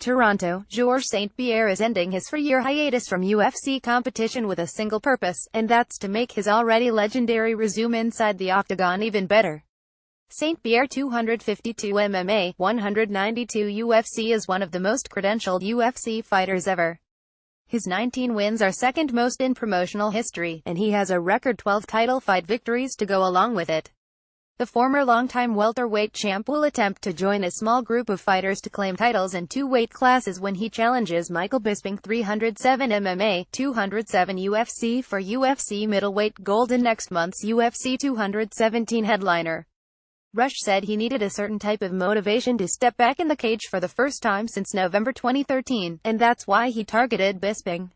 Toronto, Georges St-Pierre is ending his four-year hiatus from UFC competition with a single purpose, and that's to make his already legendary resume inside the octagon even better. St-Pierre 252 MMA, 192 UFC is one of the most credentialed UFC fighters ever. His 19 wins are second most in promotional history, and he has a record 12 title fight victories to go along with it. The former longtime welterweight champ will attempt to join a small group of fighters to claim titles in two weight classes when he challenges Michael Bisping 307 MMA, 207 UFC for UFC middleweight gold in next month's UFC 217 headliner. Rush said he needed a certain type of motivation to step back in the cage for the first time since November 2013, and that's why he targeted Bisping.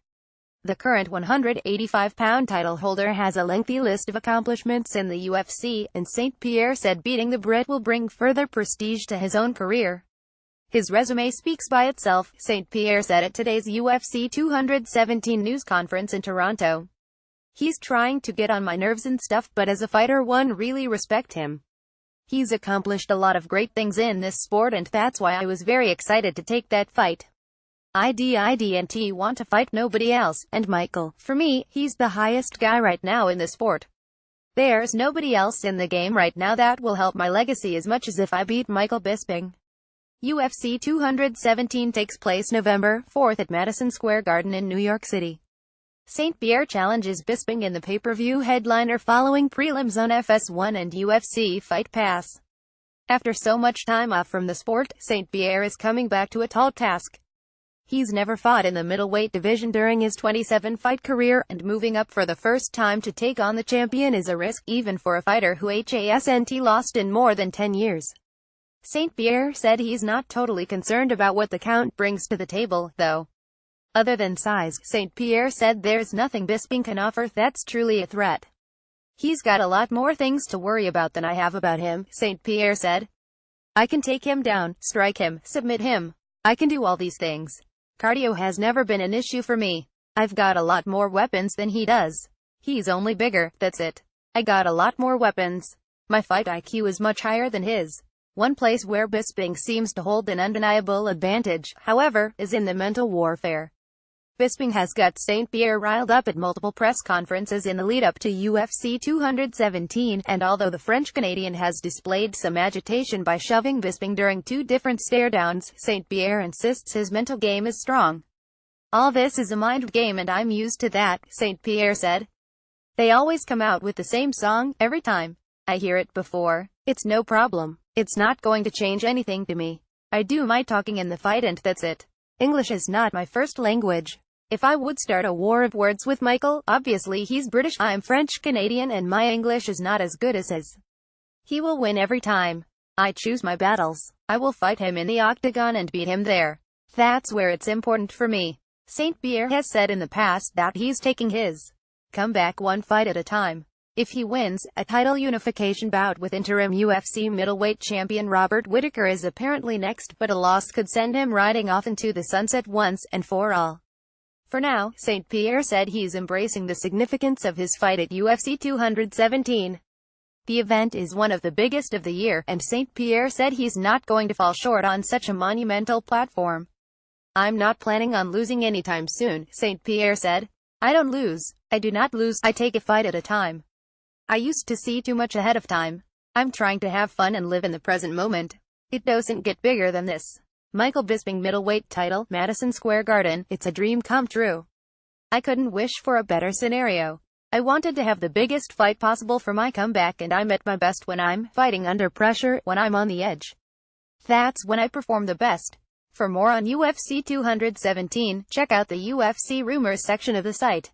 The current 185-pound title holder has a lengthy list of accomplishments in the UFC, and St-Pierre said beating the Brit will bring further prestige to his own career. His resume speaks by itself, St-Pierre said at today's UFC 217 news conference in Toronto. He's trying to get on my nerves and stuff, but as a fighter one really respect him. He's accomplished a lot of great things in this sport, and that's why I was very excited to take that fight. I didn't want to fight nobody else, and Michael, for me, he's the highest guy right now in the sport. There's nobody else in the game right now that will help my legacy as much as if I beat Michael Bisping. UFC 217 takes place November 4th at Madison Square Garden in New York City. St-Pierre challenges Bisping in the pay-per-view headliner following prelims on FS1 and UFC Fight Pass. After so much time off from the sport, St-Pierre is coming back to a tall task. He's never fought in the middleweight division during his 27-fight career, and moving up for the first time to take on the champion is a risk, even for a fighter who hasn't lost in more than 10 years. St-Pierre said he's not totally concerned about what the count brings to the table, though. Other than size, St-Pierre said there's nothing Bisping can offer that's truly a threat. He's got a lot more things to worry about than I have about him, St-Pierre said. I can take him down, strike him, submit him. I can do all these things. Cardio has never been an issue for me. I've got a lot more weapons than he does. He's only bigger, that's it. I got a lot more weapons. My fight IQ is much higher than his. One place where Bisping seems to hold an undeniable advantage, however, is in the mental warfare. Bisping has got St-Pierre riled up at multiple press conferences in the lead-up to UFC 217, and although the French-Canadian has displayed some agitation by shoving Bisping during two different stare-downs, St-Pierre insists his mental game is strong. All this is a mind game and I'm used to that, St-Pierre said. They always come out with the same song, every time. I hear it before. It's no problem. It's not going to change anything to me. I do my talking in the fight and that's it. English is not my first language. If I would start a war of words with Michael, obviously he's British, I'm French-Canadian, and my English is not as good as his. He will win every time. I choose my battles. I will fight him in the octagon and beat him there. That's where it's important for me. St-Pierre has said in the past that he's taking his comeback one fight at a time. If he wins, a title unification bout with interim UFC middleweight champion Robert Whittaker is apparently next, but a loss could send him riding off into the sunset once and for all. For now, St-Pierre said he's embracing the significance of his fight at UFC 217. The event is one of the biggest of the year, and St-Pierre said he's not going to fall short on such a monumental platform. I'm not planning on losing anytime soon, St-Pierre said. I don't lose. I do not lose. I take a fight at a time. I used to see too much ahead of time. I'm trying to have fun and live in the present moment. It doesn't get bigger than this. Michael Bisping middleweight title, Madison Square Garden, it's a dream come true. I couldn't wish for a better scenario. I wanted to have the biggest fight possible for my comeback, and I'm at my best when I'm fighting under pressure, when I'm on the edge. That's when I perform the best. For more on UFC 217, check out the UFC Rumors section of the site.